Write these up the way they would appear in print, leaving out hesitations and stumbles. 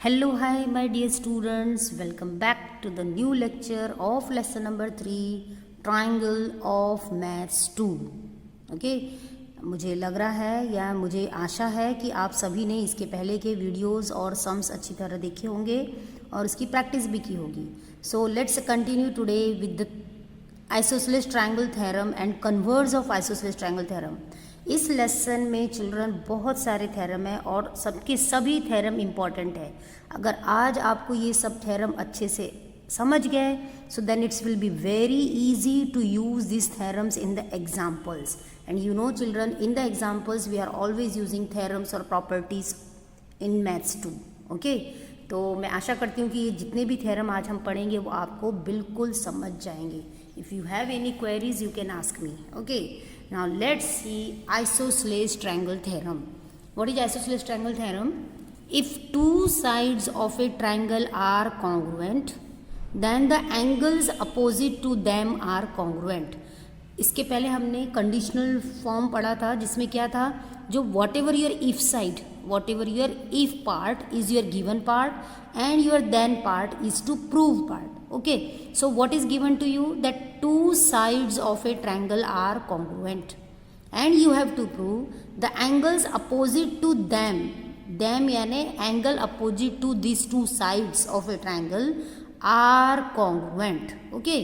Hello, hi, my dear students. Welcome back to the new lecture of lesson number 3, Triangle of Maths 2. Okay मुझे लग रहा है या मुझे आशा है कि आप सभी ने इसके पहले के वीडियोस और सम्स अच्छी तरह देखे होंगे और इसकी प्रैक्टिस भी की होगी. So let's continue today with the isosceles triangle theorem and converse of isosceles triangle theorem. इस लेसन में चिल्ड्रन बहुत सारे थ्योरम है और सबके सभी थ्योरम इम्पॉर्टेंट है. अगर आज आपको ये सब थ्योरम अच्छे से समझ गए so then it's will be very easy to use this theorems in the examples. And you know children, in the examples we are always using theorems और प्रॉपर्टीज इन मैथ्स 2. ओके, तो मैं आशा करती हूँ कि ये जितने भी थ्योरम आज हम पढ़ेंगे वो आपको बिल्कुल समझ जाएंगे. If you have any queries you can ask me. Okay, now let's see isosceles triangle theorem. What is isosceles triangle theorem? If two sides of a triangle are congruent, then the angles opposite to them are congruent. इसके पहले हमने conditional form पढ़ा था जिसमें क्या था, जो whatever your if side, whatever your if part is your given part and your then part is to prove part. Okay, so what is given to you? That two sides of a triangle are congruent and you have to prove the angles opposite to them. Them यानी angle opposite to these two sides of a triangle are congruent. Okay,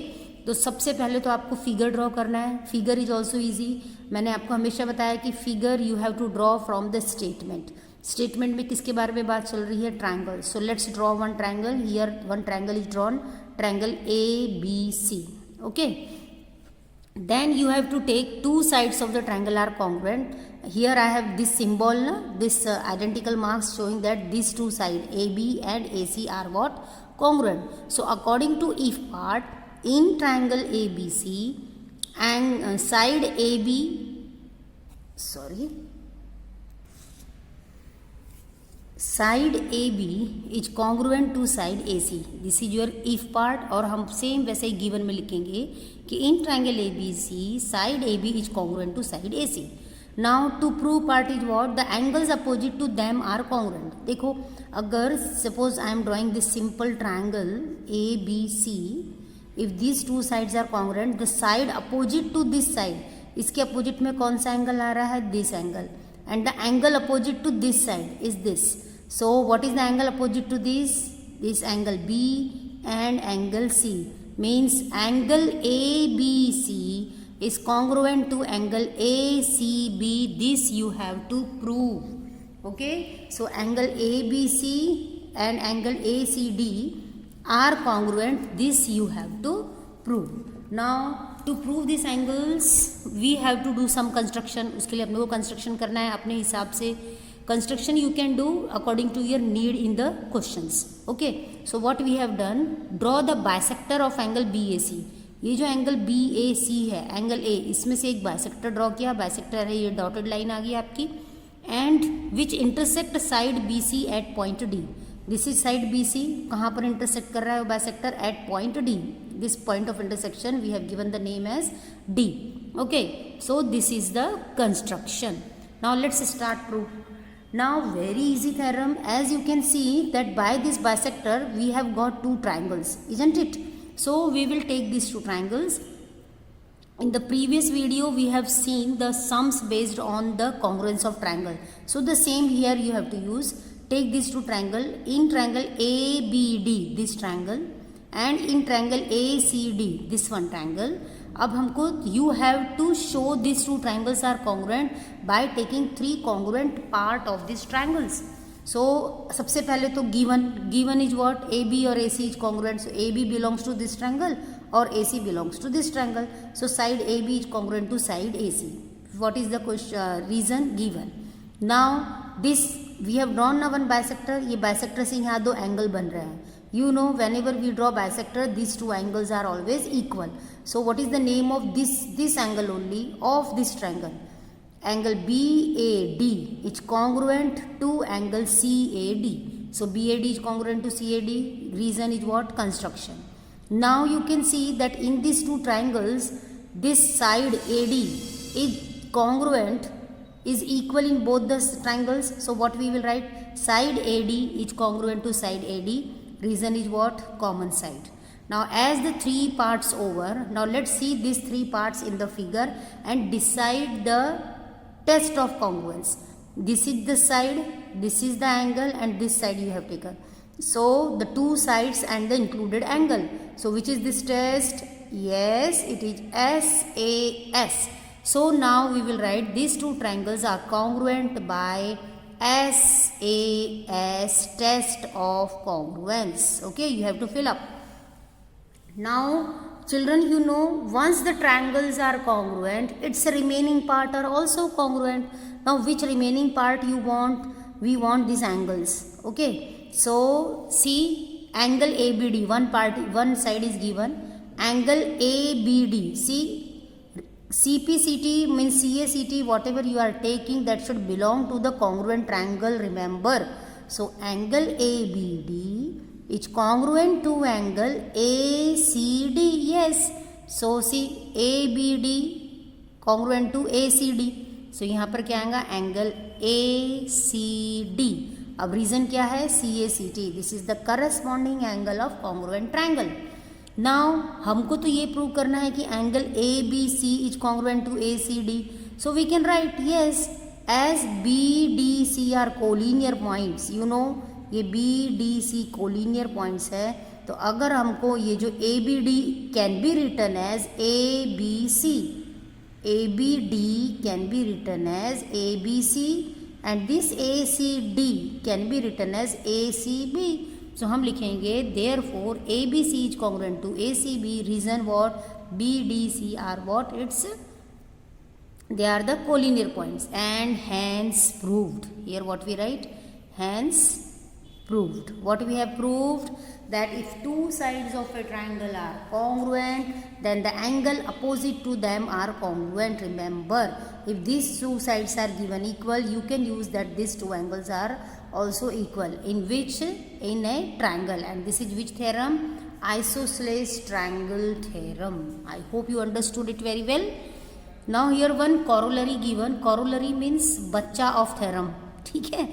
तो सबसे पहले तो आपको figure draw करना है. Figure is also easy. मैंने आपको हमेशा बताया कि figure you have to draw from the statement. Statement में किसके बारे में बात चल रही है? Triangle. So let's draw one triangle. Here one triangle is drawn, triangle ABC. Okay, then you have to take two sides of the triangle are congruent. Here I have this symbol, this identical marks showing that these two sides AB and AC are what? Congruent. So according to if part, in triangle ABC and side AB, side AB is congruent to side AC. This is your if part और हम same वैसे ही given में लिखेंगे कि in triangle ABC side AB is congruent to side AC. Now to prove part is what? The angles opposite to them are congruent. देखो, अगर suppose I am drawing this simple triangle ABC, if this two sides are congruent, the side opposite to this side, इसके opposite में कौन सा angle आ रहा है? This angle. And the angle opposite to this side is this. So what is the angle opposite to this? This angle B and angle C. Means angle ABC is congruent to angle ACB. This you have to prove. Okay, so angle ABC and angle ACD are congruent. This you have to prove. Now to prove these angles we have to do some construction. उसके लिए अपने को construction करना है अपने हिसाब से. Construction you can do according to your need in the questions. Okay, so what we have done, draw the bisector of angle BAC. ये जो एंगल BAC है, एंगल A, इसमें से एक बाइसेक्टर ड्रॉ किया. बाइसेक्टर है, ये डॉटेड लाइन आ गई आपकी. And which intersect side BC at point D. This is side BC. कहाँ पर इंटरसेक्ट कर रहा है वो bisector? At point D. This point of intersection we have given the name as D. Okay, so this is the construction. Now let's start proof. Now very easy theorem. As you can see that by this bisector we have got two triangles, isn't it? So we will take these two triangles. In the previous video we have seen the sums based on the congruence of triangle. So the same here you have to use. Take these two triangle. In triangle ABD, this triangle, and in triangle ACD, this one triangle. अब हमको you have to show these two triangles are congruent by taking three congruent part of these triangles. So सबसे पहले तो given is what? AB और AC is congruent. So AB belongs to this triangle और AC belongs to this triangle. So side AB is congruent to side AC. What is the reason given? Now this we have drawn now one bisector. ये bisector से यहाँ दो angle बन रहे हैं. You know, whenever we draw bisector, these two angles are always equal. So what is the name of this angle only of this triangle? Angle BAD is congruent to angle CAD. So BAD is congruent to CAD. Reason is what? Construction. Now you can see that in these two triangles, this side AD is congruent is equal in both the triangles. So what we will write, side AD is congruent to side AD. Reason is what? Common side. Now as the three parts over, now let's see these three parts in the figure and decide the test of congruence. This is the side, this is the angle, and this side you have taken. So the two sides and the included angle. So which is this test? Yes, it is SAS. So now we will write these two triangles are congruent by SAS, test of congruence. Okay, you have to fill up. Now children, you know, once the triangles are congruent, its remaining part are also congruent. Now which remaining part you want? We want these angles. Okay, so see, angle ABD, one side is given, angle ABD. See, CPCT means CACT, whatever you are taking, that should belong to the congruent triangle, remember. So angle ABD is congruent to angle ACD. Yes, so see, ABD congruent to ACD. So यहाँ पर क्या आएगा? Angle ACD. अब reason क्या है? CACT. This is the corresponding angle of congruent triangle. Now हमको तो ये प्रूव करना है कि angle ABC is congruent to ACD. So we can write yes, as BDC are collinear points. You know, ये BDC कोलिनियर पॉइंट्स है. तो अगर हमको ये जो ABD can be written as ABC, ABD can be written as ABC, and this ACD can be written as ACB. So हम लिखेंगे therefore ABC is congruent to ACB. Reason what? BDC are what? They are the collinear points, and hence proved. Here what we write? Hence proved. What we have proved? That if two sides of a triangle are congruent, then the angle opposite to them are congruent. Remember, if these two sides are given equal, you can use that these two angles are also equal. In which? In a triangle. And this is which theorem? Isosceles triangle theorem. I hope you understood it very well. Now here one corollary given. Corollary means बच्चा of theorem. ठीक है?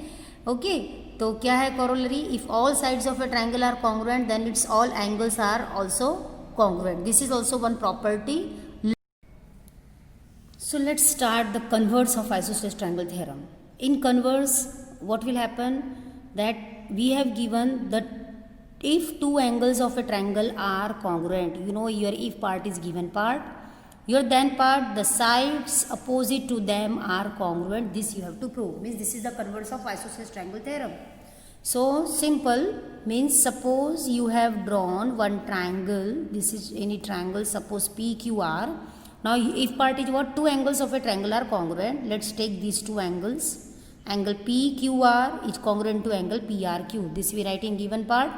Okay. तो क्या है corollary? If all sides of a triangle are congruent, then its all angles are also congruent. This is also one property. So let's start the converse of isosceles triangle theorem. In converse, what will happen? That we have given that if two angles of a triangle are congruent, you know, your if part is given part, your then part, the sides opposite to them are congruent. This you have to prove. Means this is the converse of isosceles triangle theorem. So simple, means suppose you have drawn one triangle. This is any triangle, suppose PQR. Now if part is what? Two angles of a triangle are congruent. Let's take these two angles. Angle PQR is congruent to angle PRQ. This we write in given part.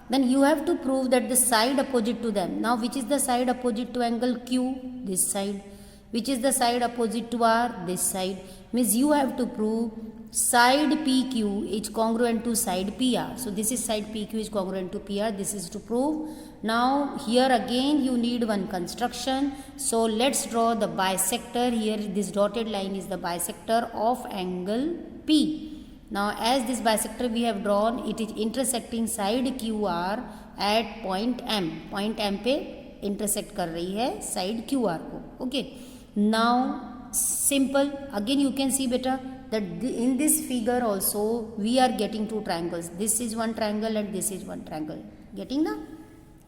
Then you have to prove that the side opposite to them. Now which is the side opposite to angle Q? This side. Which is the side opposite to R? This side. Means you have to prove side PQ is congruent to side PR. So this is side PQ is congruent to PR. This is to prove. Now here again you need one construction. So let's draw the bisector. Here this dotted line is the bisector of angle P. Now as this bisector we have drawn, it is intersecting side QR at point M. Point M पे intersect कर रही है side QR को. Okay. Now simple, again you can see better that in this figure also we are getting two triangles. This is one triangle and this is one triangle. Getting now?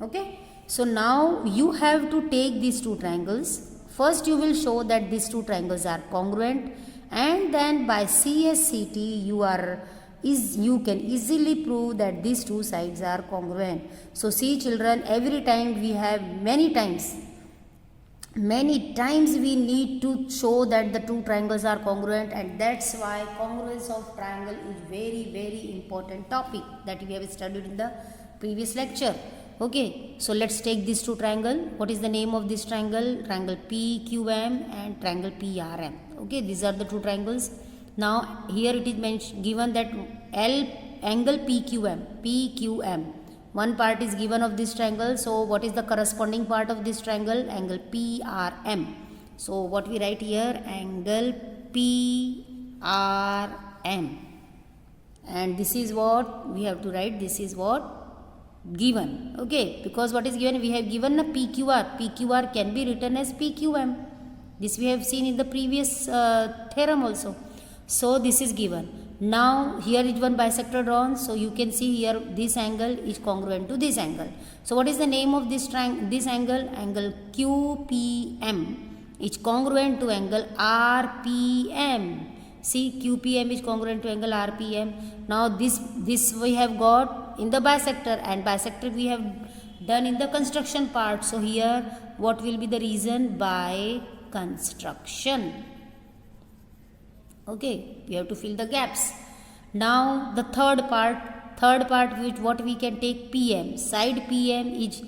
Okay. So now you have to take these two triangles. First you will show that these two triangles are congruent, and then by CSCT you can easily prove that these two sides are congruent. So see children, every time we have many times we need to show that the two triangles are congruent, and that's why congruence of triangle is very, very important topic that we have studied in the previous lecture. Okay, so let's take these two triangle. What is the name of this triangle? Triangle PQM and triangle PRM. Okay, these are the two triangles. Now here it is given that angle PQM. One part is given of this triangle. So what is the corresponding part of this triangle? Angle PRM. So what we write here? Angle RM. And this is what we have to write. This is what given. Okay, because what is given? We have given a PQR. PQR can be written as PQM. This we have seen in the previous theorem also. So this is given. Now here is one bisector drawn. So you can see here this angle is congruent to this angle. So what is the name of this angle? Angle QPM is congruent to angle RPM. See, QPM is congruent to angle RPM. Now this we have got in the bisector, and bisector we have done in the construction part. So here what will be the reason? By construction. Okay, we have to fill the gaps. Now the third part which what we can take? PM. Side PM is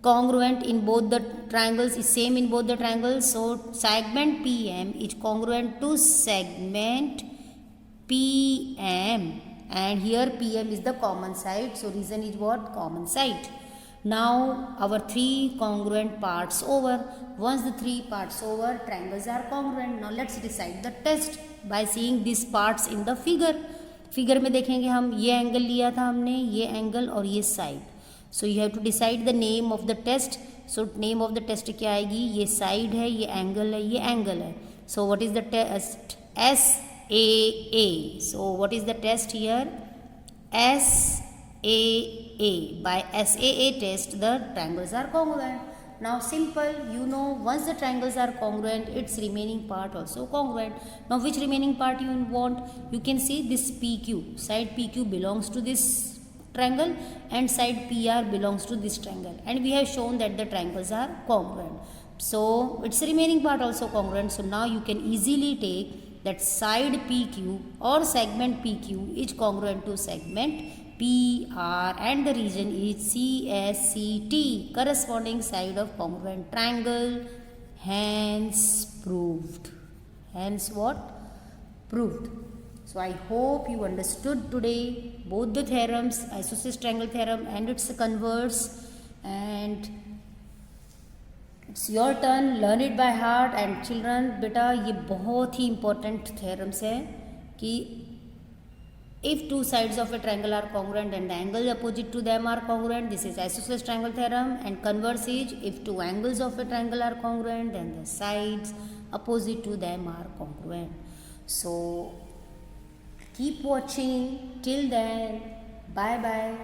congruent in both the triangles, is same in both the triangles. So segment PM is congruent to segment PM, and here PM is the common side. So reason is what? Common side. Now our three congruent parts over. Once the three parts over, triangles are congruent. Now let's decide the test by seeing these parts in the figure. Figure में देखेंगे हम, ये angle लिया था हमने, ये angle और ये side. So you have to decide the name of the test. So name of the test क्या आएगी? ये साइड है, ये एंगल है, ये एंगल है. So what is the test? SAA. So what is the test here? SAA. By SAA test the triangles are congruent. Now simple, you know, once the triangles are congruent, its remaining part also congruent. Now which remaining part you want? You can see this PQ, side PQ belongs to this triangle and side PR belongs to this triangle, and we have shown that the triangles are congruent. So its remaining part also congruent. So now you can easily take that side PQ or segment PQ is congruent to segment PR, and the region is CSCT, corresponding side of congruent triangle. Hence proved. Hence what? Proved. So I hope you understood today both the theorems, isosceles triangle theorem and its converse, and it's your turn, learn it by heart. And children, बेटा ये बहुत ही important theorems है कि if two sides of a triangle are congruent and the angles opposite to them are congruent, this is isosceles triangle theorem. And converse is, if two angles of a triangle are congruent, then the sides opposite to them are congruent. So keep watching. Till then, bye bye.